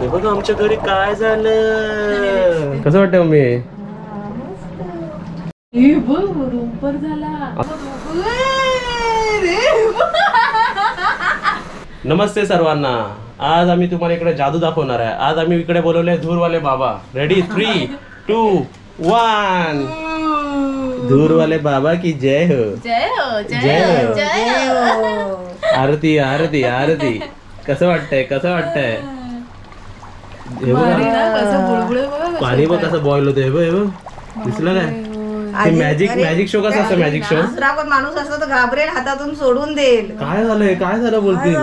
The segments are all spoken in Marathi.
हे बघ आमच्या घरी काय झालं. कसं वाटतं मम्मी? नमस्ते सर्वांना. आज आम्ही तुम्हाला इकडे जादू दाखवणार आहे. आज आम्ही इकडे बोलवले धूरवाले बाबा. रेडी 3, 2, 1. धूरवाले बाबा की जय हो. जय हो जय हो जय हो. आरती आरती आरती. कसं वाटतंय कसं वाटतंय? पाणी बघ कसं बॉईल होतंय. हे बघ दिसलं काय? मॅजिक शो कसा असतो? मॅजिक शो दुसरा कोण माणूस असतो तर घाबरेल, हातातून सोडून देईल. काय झालंय काय झालं बोलतील?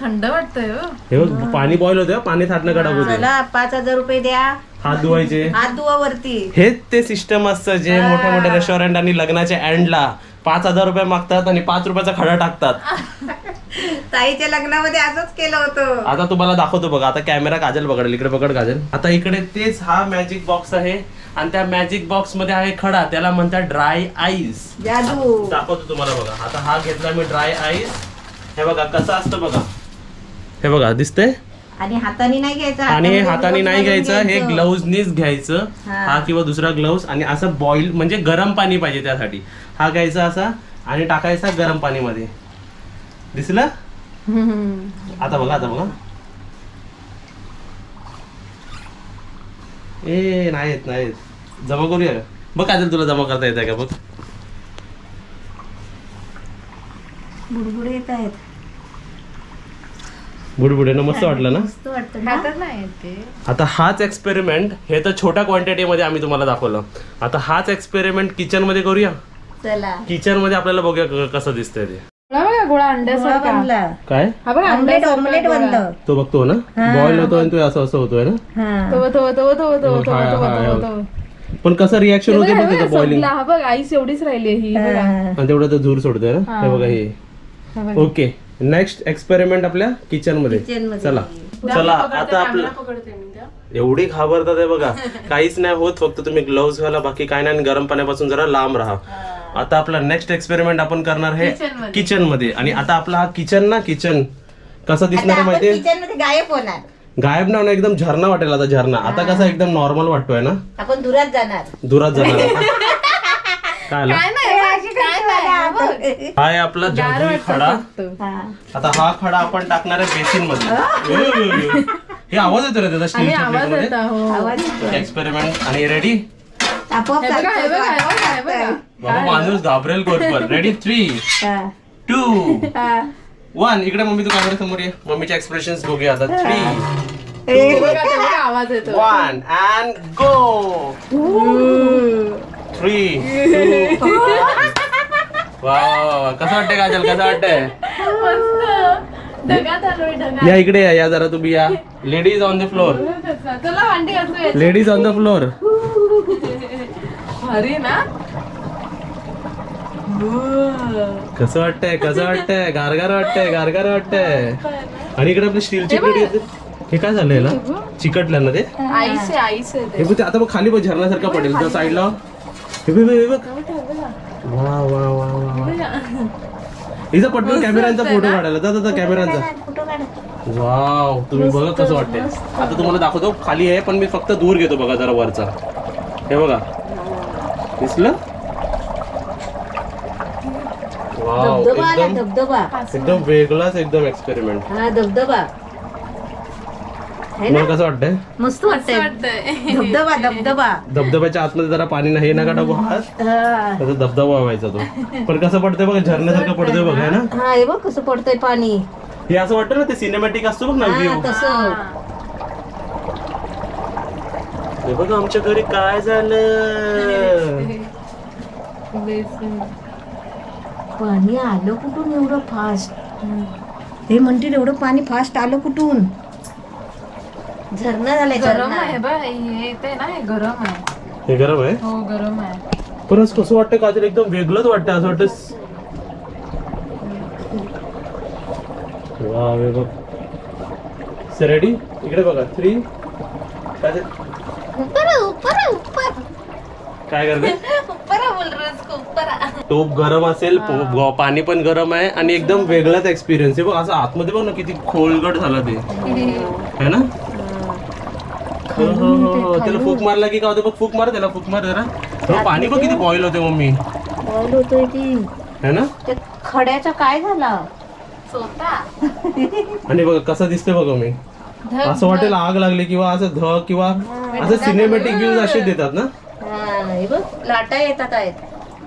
थंड वाटतंय. हे बघ पाणी बॉईल होतं. पाणी थाटणं कडक होते. 5,000 रुपये द्या, हात धुवायचे. हात धुवा वरती. हेच ते सिस्टम असतं जे मोठ्या मोठ्या रेस्टॉरंट आणि लग्नाच्या एंडला 5,000 रुपये मागतात आणि 5 रुपयाचा खडा टाकतात. ताईच्या लग्नामध्ये असंच केलं होतं. आता तुम्हाला दाखवतो बघा. आता कॅमेरा काजल पकडेल. इकडे पकड काजल. आता इकडे तेच हा मॅजिक बॉक्स आहे आणि त्या मॅजिक बॉक्स मध्ये आहे खडा. त्याला म्हणतात ड्राय आईस. जादू दाखवतो तुम्हाला बघा. आता हा घेतला मी ड्राय आईस. हे बघा कसं असतं बघा. हे बघा दिसतंय. आणि हाताने नाही घ्यायचं. आणि हाताने नाही घ्यायचं. हे ग्लव्हजनीच घ्यायचं. हा किंवा दुसरा ग्लव्स. आणि असं बॉईल म्हणजे गरम पाणी पाहिजे त्यासाठी. हा घ्यायचा असा आणि टाकायचा गरम पाणीमध्ये. दिसलं? आता बघा आता बघा. ए नाहीत जमा करूया का? बघ काय तुला जमा करता येत का? बघ बुडबुडे येत आहेत. बुडबुडे ना. मस्त वाटलं ना? मस्त वाटतं. आता हाच एक्सपेरिमेंट हे तर छोट्या क्वांटिटी मध्ये आम्ही तुम्हाला दाखवलं. आता हाच एक्सपेरिमेंट किचन मध्ये करूया. चला किचन मध्ये आपल्याला बघूया कसं दिसतंय ते. गोळा अंड्यासारखा काय ऑमलेट बनलं. तो बघतो ना बॉईल होतोय आणि तो असं असं होतोय ना. पण कसं रिॲक्शन होते बघ त्याचं बॉइलिंग. बघ आईस एवढीच राहिली ही. आणि तेवढं तर धूर सोडतोय ना. हे बघा हे. ओके नेक्स्ट एक्सपेरिमेंट आपल्या किचन मध्ये. चला चला आता आपलं. एवढी घाबरतात आहे बघा. काहीच नाही होत. फक्त तुम्ही ग्लोव्स घाला. बाकी काय नाही. गरम पाण्यापासून जरा लांब राहा. आता आपला नेक्स्ट एक्सपेरिमेंट आपण करणार आहे किचन मध्ये. आणि आता आपला हा किचन ना किचन कसं दिसणार आहे माहितीये? किचन मध्ये गायब होणार. गायब ना एकदम झरणा वाटेल. आता झरणा आता कसा एकदम नॉर्मल वाटतोय ना. आपण दुरात जाणार. काय हाय आपला जादुई खडा. आता हा खडा आपण टाकणार आहे बेसिन मध्ये. हे आवाज येतो रे त्याचा स्टीलच्या एक्सपेरिमेंट. आणि रेडी बाबा माणूस घाबरेल कोटपर. रेडी 3, 2, 1. इकडे मम्मी तू कॅमेरा समोर ये. मम्मीचे एक्सप्रेशन्स बघूया आता. 3, 2, 1 and go. 3, 2. वाव कसं वाटतंय काजल? कसं वाटतंय? या इकडे या जरा तुम्ही या. Ladies on the floor. Ladies on the floor. कसं वाटतंय? कसं वाटतंय? गारगार वाटतंय गारगार वाटतंय. आणि इकडे आपली स्टीलची प्लेट येते. हे काय झालंय ना? चिकटलं ना ते. हे बघ आता बघ खाली बघ झरण्यासारखं पडेल त्या साईडला. हे बघ. वा वा वा वा. हिचा पटकन कॅमेराचा फोटो काढायला जा कॅमेराचा. वाव तुम्ही बघा कसं वाटतंय. आता तुम्हाला दाखवतो. खाली आहे पण मी फक्त दूर घेतो बघा जरा वरचा. हे बघा दिसलं? वाव एकदम वेगळाच एकदम एक्सपेरिमेंट. धबधबा तुम्हाला कसं वाटतंय? मस्त वाटतंय. धबधबा धबधब्याच्या आतमध्ये जरा पाणी नाही नका टाकू. हात धबधबा व्हायचा तो. पण कसं पडतंय बघा झरण्यासारखं पडतंय बघा ना. हा हे बघ कसं पडतंय पाणी. हे असं वाटतं ना ते सिनेमॅटिक असतो बघ ना व्ह्यू. हे बघ आमच्या घरी काय झालं. पाणी आलं कुठून एवढं फास्ट? हे म्हणतील एवढं पाणी फास्ट आलं कुठून? झरणा झालाय. गरम आहे बघ हे ना. हे गरम आहे. हे गरम आहे. हो गरम आहे. पण कसं वाटतं काजल? एकदम वेगळंच वाटतं. असं वाटतं वा बघ. रेडी इकडे बघा. 3 काय करते? टोप गरम असेल. पाणी पण गरम आहे आणि एकदम वेगळाच एक्सपिरियन्स आहे बघ. असं आतमध्ये बघ ना किती खोलगट झाला ते है ना. त्याला फूक मारला की काय होतं बघ, फूक मार त्याला, फूक मार जरा. हो, पाणी बघ किती बॉईल होते मम्मी, बॉईल होतोय ती. है ना. ते खड्याचा काय झाला? आणि बघ कसं दिसतंय बघा मी, असं वाटेल आग लागली किंवा असं धग किंवा असं सिनेमॅटिक व्ह्यूज असे देतात ना. हे बघ लाटा येतात आहेत,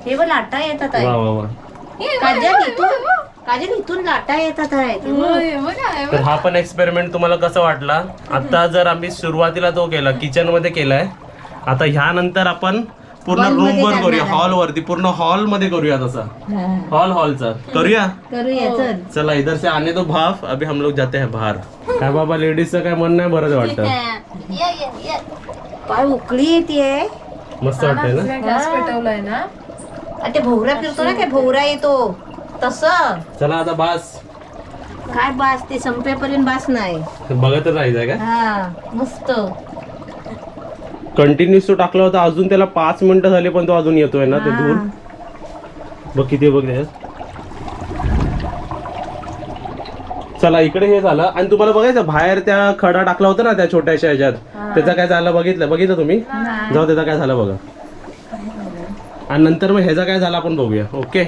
हे बघ लाटा येतात वा आहेत. वा वा. काजल इथून लाटा येतात आहेत. तर हा पण एक्सपेरिमेंट तुम्हाला कसं वाटला? आता जर आम्ही सुरुवातीला तो केला किचन मध्ये केलाय, आता ह्यानंतर आपण पूर्ण रूम वर करूया, हॉल वरती, पूर्ण हॉल मध्ये करूया. तसा हॉलचा करूया. चल. चला इधर से आने दो भाफ, अभी हम लोग जाते हैं बाहर. काय बाबा, लेडीजचं काय मन नाही बरं वाटतं. काय उकळी येते, मस्त वाटतंय ना. गॅस पेटवलाय ना. ते भोवरा फिरतो ना, काय भोवरा येतो तस. चला आता बास. काय बास, ते संपेपर्यंत बास नाही. बघतच राहायचं का? हा मस्त. कंटिन्यूस तो टाकला होता, अजून त्याला 5 मिनिटं झाले पण तो अजून येतोय ना ते धूर. बघ किती बघ त्याच्यात. चला इकडे हे झालं. आणि तुम्हाला बघायचं बाहेर त्या खडा टाकला होता ना त्या छोट्याशा ह्याच्यात, त्याचा काय झालं बघितलं तुम्ही? जाऊ त्याचा काय झालं बघा. आणि नंतर मग ह्याचा काय झाला आपण बघूया. ओके,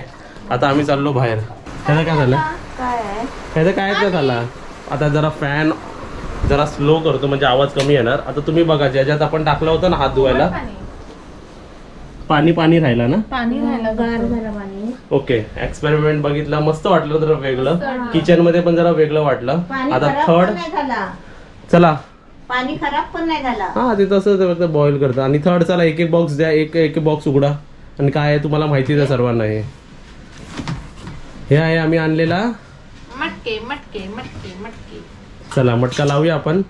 आता आम्ही चाललो बाहेर. ह्याचा काय झालं, ह्याचा काय झाला. आता जरा फॅन जरा स्लो करतो म्हणजे आवाज कमी येणार. आता तुम्ही बघा, ज्याच्यात आपण टाकलं होतं ना हात धुवायला, पाणी राहिला ना. पाणी राहिलं, गार झालं पाणी. ओके, एक्सपेरिमेंट बघितला, मस्त वाटलं जरा वेगळं. किचन मध्ये पण जरा वेगळं वाटलं. आता थर्ड, चला पाणी खराब पण नाही झाला. हा ते तसं फक्त बॉईल करतं. आणि थर्ड, चला एक एक बॉक्स द्या, एक बॉक्स उघडा. आणि काय आहे तुम्हाला माहितीच आहे सर्वांना. हे आहे आम्ही आणलेला मटके मटके मटके मटके. चला मटका लावूया आपण.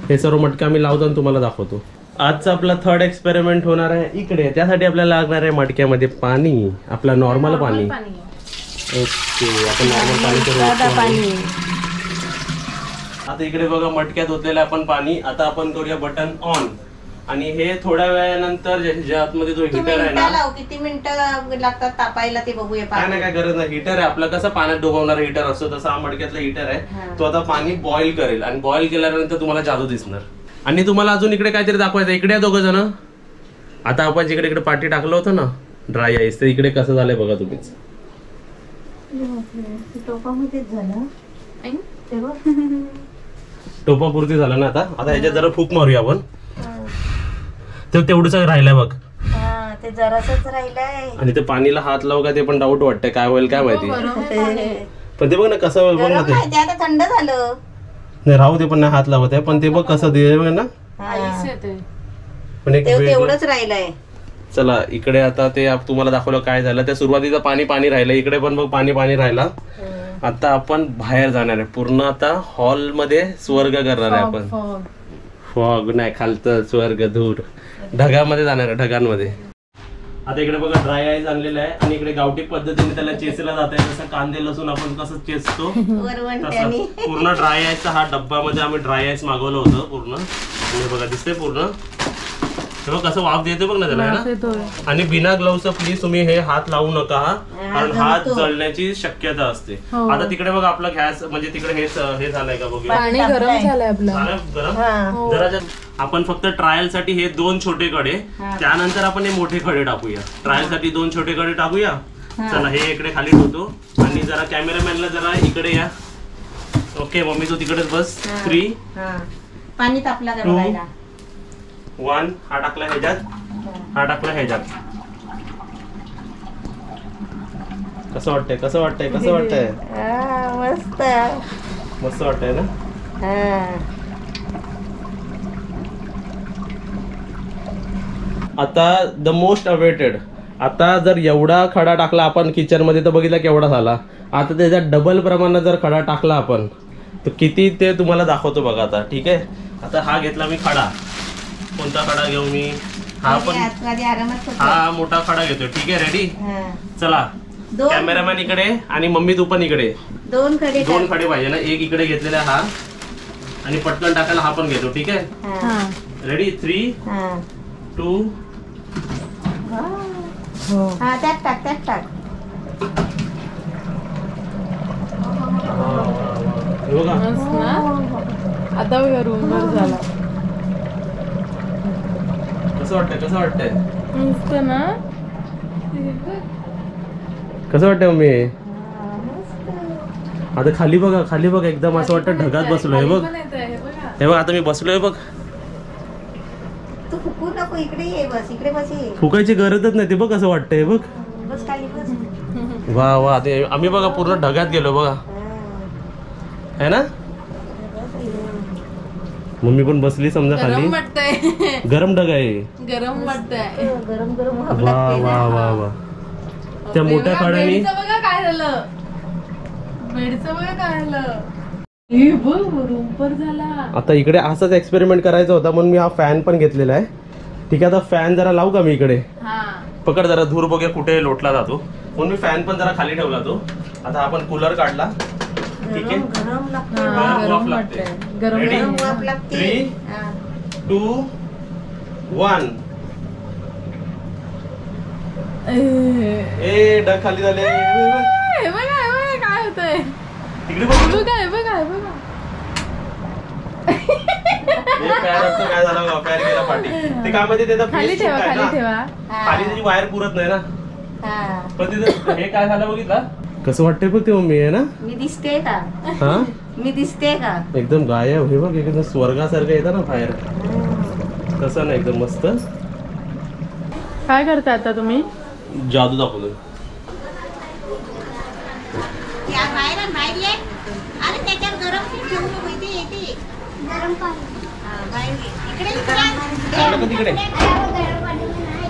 हे सर्व मटका आम्ही लावतो आणि तुम्हाला दाखवतो. आजचा आपला थर्ड एक्सपेरिमेंट होणार आहे इकडे. त्यासाठी आपल्याला लागणार आहे मटक्यामध्ये पाणी, आपला नॉर्मल पाणी. ओके, आपण नॉर्मल पाणी करू. आता इकडे बघा मटक्यात होतलेलं आपण पाणी. आता आपण करूया बटन ऑन. आणि हे थोड्या वेळानंतर ज्या आतमध्ये जो हिटर आहे ना, किती मिनिटं लागतात तापायला ते बघूया. काय नाही, काय गरज नाही. हिटर आहे आपलं, कसं पाण्यात डुबवणारा हिटर असतो तसा हा मडक्यातला हिटर आहे. तो आता पाणी बॉईल करेल आणि बॉईल केल्यानंतर तुम्हाला जादू दिसणार. आणि तुम्हाला अजून इकडे काहीतरी दाखवायचं. इकडे दोघं जण. आता आपण जिकडे इकडे पाठी टाकलं होतं ना ड्राय आईस, तर इकडे कसं झालंय बघा तुम्हीच. टोपापुरती झालं ना. आता ह्याच्यात जरा फूक मारूया आपण. तेवढंच राहिलंय बघ. ते जरासच राहिलंय. आणि ते पाणीला हात लावू का ते पण डाऊट वाटतंय, काय होईल काय माहिती. पण ते बघ ना कसं बघ ना, ते आता थंड झालं. नाही राहू दे, पण नाही हात लावत आहे. पण ते बघ कसं दे बघ ना. पण एक तेवढंच राहिलंय. चला इकडे आता ते तुम्हाला दाखवलं काय झालं. त्या सुरुवातीचं पाणी राहिलं, इकडे पण बघ पाणी राहिला. आता आपण बाहेर जाणार आहे पूर्ण. आता हॉल मध्ये स्वर्ग करणार आहे आपण. फॉग नाही, खालचं स्वर्ग, धूर, ढगामध्ये जाणार आहे, ढगांमध्ये. आता इकडे बघा ड्राय आईस आणलेला आहे. आणि इकडे गावठी पद्धतीने त्याला चेचला जात आहे. जसं कांदे लसूण आपण कसं चेचतो तसं पूर्ण ड्राय आईसचा हा डब्बामध्ये आम्ही ड्राय आईस मागवलं होतं पूर्ण. आणि बघा दिसतंय पूर्ण. तेव्हा कसं वाफ देते बघ ना त्याला ना. आणि बिना ग्लोव्हचं प्लीज तुम्ही हे हात लावू नका, कारण हात जळण्याची शक्यता असते. आता तिकडे बघा आपला गॅस म्हणजे तिकडे हे झालंय का बघूया. पाणी गरम झालंय आपलं. गरम जरा. आपण फक्त ट्रायल साठी हे 2 छोटे कडे, त्यानंतर आपण हे मोठे खडे टाकूया. ट्रायल साठी 2 छोटे कडे टाकूया. चला हे इकडे खाली ठेवतो. आणि जरा कॅमेरामॅनला जरा इकडे या. ओके मम्मी तू तिकडेच बस. 3 पाणी तापला 2 1. हा टाकला ह्याच्यात, हा टाकला ह्याच्यात. कसं वाटतंय कसं वाटतंय कसं वाटतंय? मस्त मस्त वाटतंय ना. आता द मोस्ट अवेटेड. आता जर एवढा खडा टाकला आपण किचन मध्ये तर बघितला केवढा झाला. आता त्याच्या डबल प्रमाणात जर खडा टाकला आपण तर किती ते तुम्हाला दाखवतो बघा आता. ठीक आहे, आता हा घेतला मी खडा. कोणता खडा घेऊ मी? हा पण हा मोठा खडा घेतोय. ठीक आहे, रेडी. चला कॅमेरामॅन इकडे आणि मम्मी तू पण इकडे. 2 खडे पाहिजे ना. एक इकडे घेतलेला हा आणि पटकन टाकायला हा पण घेतो. ठीक आहे, रेडी. 3 2 त्यात टाक. आता बघा रूमवर झाला. कसं वाटतंय कसं वाटतंय मस्त ना कसं वाटतंय मम्मी? आता खाली बघा एकदम असं वाटतं ढगात बसलोय बघ. पण येतंय, हे बघा. हे बघ आता मी बसलोय बघ. तू फुकू नको, इकडे ये, बस इकडे बस ये. फुकायची गरजच नाही. ते बघ कसं वाटतंय बघ. बस खाली बस. वा वा ते आम्ही बघा पूर्ण ढगात गेलो बघा है ना. मम्मी पण बसली समजा खाली. गरम वाटतंय. गरम ढग आहे. गरम वाटतंय. गरम गरम व्हावं वा लागतंय वा ना. वा वा. त्या मोठ्या खाड्याने बेडचं बघा काय झालं. बेडचं बघा काय झालं. हे बघ रूमपर झाला. आता इकडे असाच एक्सपेरिमेंट करायचा होता म्हणून मी हा फॅन पण घेतलेला आहे. ठीक आहे आता फॅन जरा लावू का मी इकडे. हा पकड जरा धूर बघूया कुठे लोटला जातो म्हणून मी फॅन पण जरा खाली ठेवला तो. आता आपण कूलर काढला. ठीक आहे गरम लागतंय. हा, गरम गरम वाफ वाटतंय. लागते. गरम Ready? गरम वाफ लागते. 3, हा. 2, 1. ए ढग खाली झाले. हे बघा काय होतंय. तिकडे हे बघ. बघा हे बघा हे बघा. फॅन काय झालं बघा, फॅन गेला पाठी. ते काय माहिती त्याचा खाली face ठेवा खूप आहे खाली ना. ठेवा. खाली त्याची वायर पुरत नाही ना. हा. पण तिथं हे काय झालं बघितलं कसं वाटतंय बघ ते मम्मी आहे ना. मी दिसते का? हा मी दिसते का? एकदम गायब हे बघ एकदम स्वर्गासारखं येतं ना बाहेर. तसं ना एकदम मस्त. काय करता आता तुम्ही. जादू दाखवतो. या बाहेर ये. अरे त्याच्यात गरम ठेवू नको, इथे येते गरम पाणी. हा, बाहेर ये. इकडे नको तिकडे.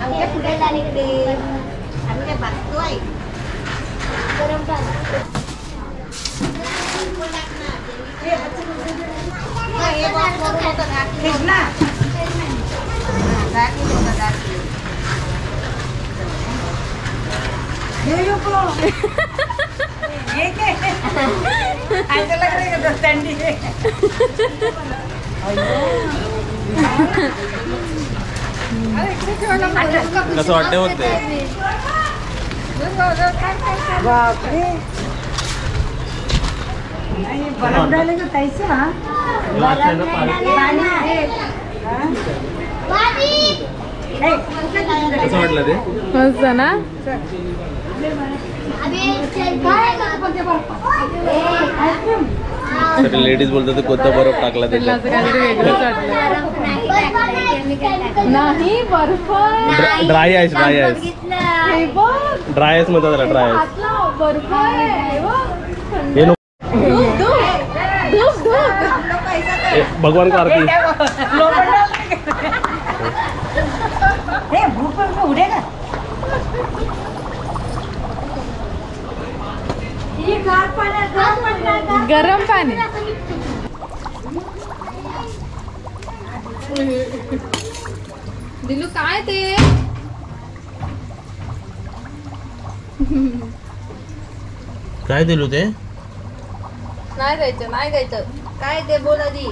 आमच्या पुढे जा इकडे. आम्ही काय बसतोय. गरम पाणी. हेच ना. कसं वाटतंय बघ ते. बापरे. बरं झालं का काहीच हा. कसं वाटलं ते. मस्त ना. लेडीज बोलतात कोणता बर्फ टाकला त्यांना त्याच्यात. असं काहीतरी वेगळंच वाटलं. नाही बर्फ आहे. ड्राय आईस हे बघ ड्राय आईस म्हणतात त्याला ड्राय आईस. आतला बर्फ आहे. हे बघ. हे नको. धूप धूप धूप धूप. हे भगवान को आरती. हे भूक पण उडे का. गरम पाणी. दिलू काय ते. काय दिलू ते. नाही द्यायचं काय ते बोल आधी.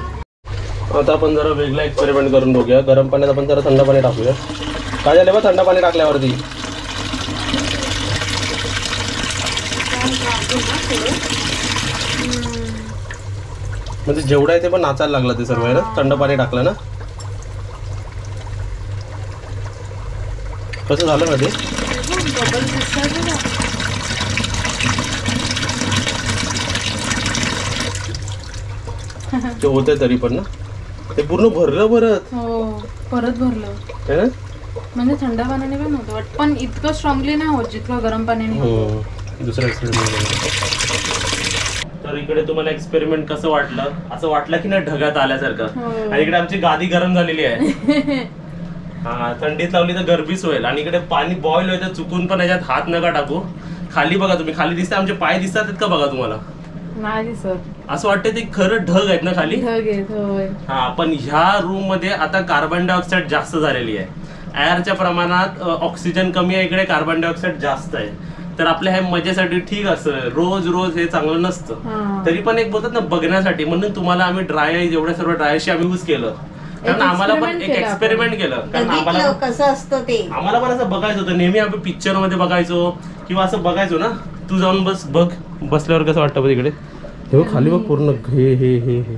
आता आपण जरा वेगळा एक्सपेरिमेंट करून बघूया. गरम पाण्यात आपण जरा थंड पाणी टाकूया. काय झालं बा थंड पाणी टाकल्यावरती. म्हणजे जेवढं आहे ते पण नाचायला लागलं ते सर्व आहे ना. थंड पाणी टाकलं ना. कसं झालं ना ते. ते होतंय तरी पण ना. ते पूर्ण भरलं परत. हो परत भरलं है ना. म्हणजे थंड पाण्याने पण होतं वाटतं पण इतकं स्ट्रॉंगली नाही होत जितकं गरम पाण्याने होतं. दुसरा एक्सपेरिमेंट. तर इकडे तुम्हाला एक्सपेरिमेंट कसं वाटलं. असं वाटलं की नाही ढगात आल्यासारखं. आणि इकडे आमची गादी गरम झालेली आहे. हा थंडीत लावली तर गरबीच होईल. आणि इकडे पाणी बॉईल होईल तर चुकून पण याच्यात हात नका टाकू. खाली बघा तुम्ही. खाली दिसते आमचे पाय दिसतात का बघा तुम्हाला. नाही दिसत. असं वाटतं ते खरं ढग आहेत ना खाली. ढग आहेत होय. हा पण ह्या रूम मध्ये आता कार्बन डायऑक्साईड जास्त झालेली आहे. एअरच्या प्रमाणात ऑक्सिजन कमी आहे इकडे. कार्बन डायऑक्साईड जास्त आहे. तर आपल्या ह्या मजेसाठी ठीक असतं. रोज रोज हे चांगलं नसतं. तरी पण एक बोलतात ना बघण्यासाठी म्हणून तुम्हाला आम्ही ड्राय आईस एवढ्या सर्व ड्राय आईसची आम्ही यूज केलं. कारण आम्हाला पण एक एक्सपेरिमेंट केलं. कारण आम्हाला कसं असतं ते. आम्हाला पण असं बघायचं होतं. नेहमी आम्ही पिक्चर मध्ये बघायचो किंवा असं बघायचो ना. तू जाऊन बस बघ बसल्यावर कसं वाटतं बघ इकडे. हे खाली बघ पूर्ण हे हे हे हे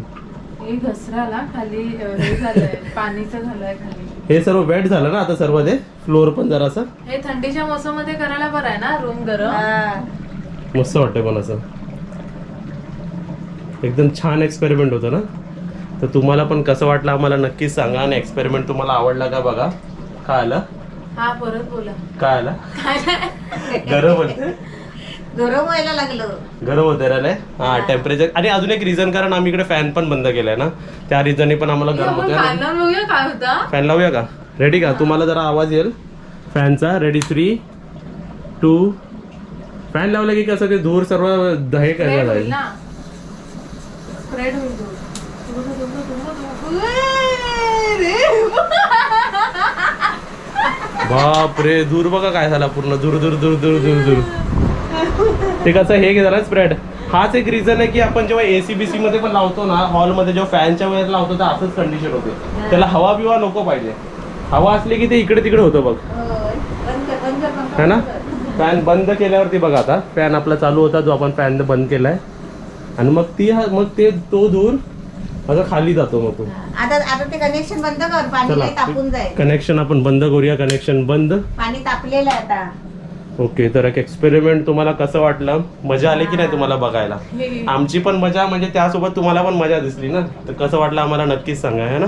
हे घसराला खाली हे झालंय पाणीचं झालंय खाली. हे सर्व वेट झालं ना आता सर्व ते फ्लोअर पण जरासं हे थंडीच्या मोसम मध्ये करायला बरं आहे ना रूम गरम. मस्त वाटतंय पण असं एकदम छान एक्सपेरिमेंट होतं ना. तर तुम्हाला पण कसं वाटलं आम्हाला नक्कीच सांगा आणि एक्सपेरिमेंट तुम्हाला आवडला का बघा. काय आलं हा परत बोला काय आलं गरम होते गरम व्हायला लागलं. गरम होते रे हा टेम्परेचर. आणि अजून एक रिझन कारण आम्ही इकडे फॅन पण बंद केलाय ना त्या रिझनने पण आम्हाला गरम होते. फॅन लावून बघूया काय होता. फॅन लावूया का रेडी का तुम्हाला जरा आवाज येईल फॅनचा. रेडी 3, 2 फॅन लावलं की कसं ते धूर सर्व दहे करायला जाईल. स्प्रेड होईल दूर. बाप रे दूर बघा काय झाला पूर्ण दूर दूर दूर दूर दूर दूर. ते कसं हे झालं स्प्रेड. हाच एक रिझन आहे की आपण जेव्हा ACBC मध्ये पण लावतो ना हॉलमध्ये जेव्हा फॅनच्या वेळेस लावतो तर असंच कंडिशन होते. त्याला हवा बिवा नको पाहिजे. हवा असली की ते इकडे तिकडे होतं बघ है ना. फॅन बंद केल्यावरती बघा आता फॅन आपला चालू होता जो आपण फॅन बंद केलाय आणि मग ते तो धूर असं खाली जातो. मग तो आता ते कनेक्शन बंद कर. पाणी लय तापून जाईल. कनेक्शन आपण बंद करूया. कनेक्शन बंद. पाणी तापलेलं आहे आता. ओके तर एक एक्सपेरिमेंट तुम्हाला कसं वाटलं. मजा आली की नाही तुम्हाला बघायला. आमची पण मजा म्हणजे त्यासोबत तुम्हाला पण मजा दिसली ना. तर कसं वाटलं आम्हाला नक्कीच सांगा है ना.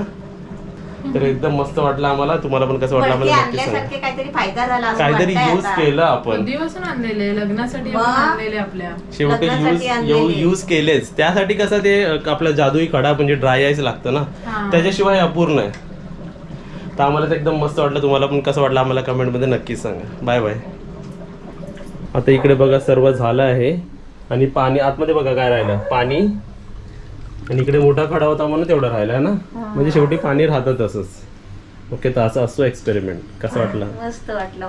तर एकदम मस्त वाटलं आम्हाला. तुम्हाला पण कसं वाटलं आम्हाला नक्कीच सांगा. काहीतरी फायदा झाला असं काहीतरी वाटतंय यूज आता. केलं आपण दिवसून आणलेले लग्नासाठी आपण आणलेले आपल्या. शेवटी लग्नासाठी आणलेले. यूज केलेच. त्यासाठी कसं ते आपला जादुई खडा म्हणजे ड्राय आईस लागतं ना त्याच्याशिवाय अपूर्ण आहे. तर आम्हाला ते एकदम मस्त वाटलं. तुम्हाला पण कसं वाटलं आम्हाला कमेंट मध्ये नक्कीच सांगा. Bye bye. आता इकडे बघा सर्व झालं आहे आणि पाणी आतमध्ये बघा काय राहिलं पाणी आणि इकडे मोठा खडा होता म्हणून तेवढं राहिलं ना. म्हणजे शेवटी पाणी राहतं तसंच. ओके तर असं असतो एक्सपेरिमेंट. कसं वाटलं. मस्त वाटलं.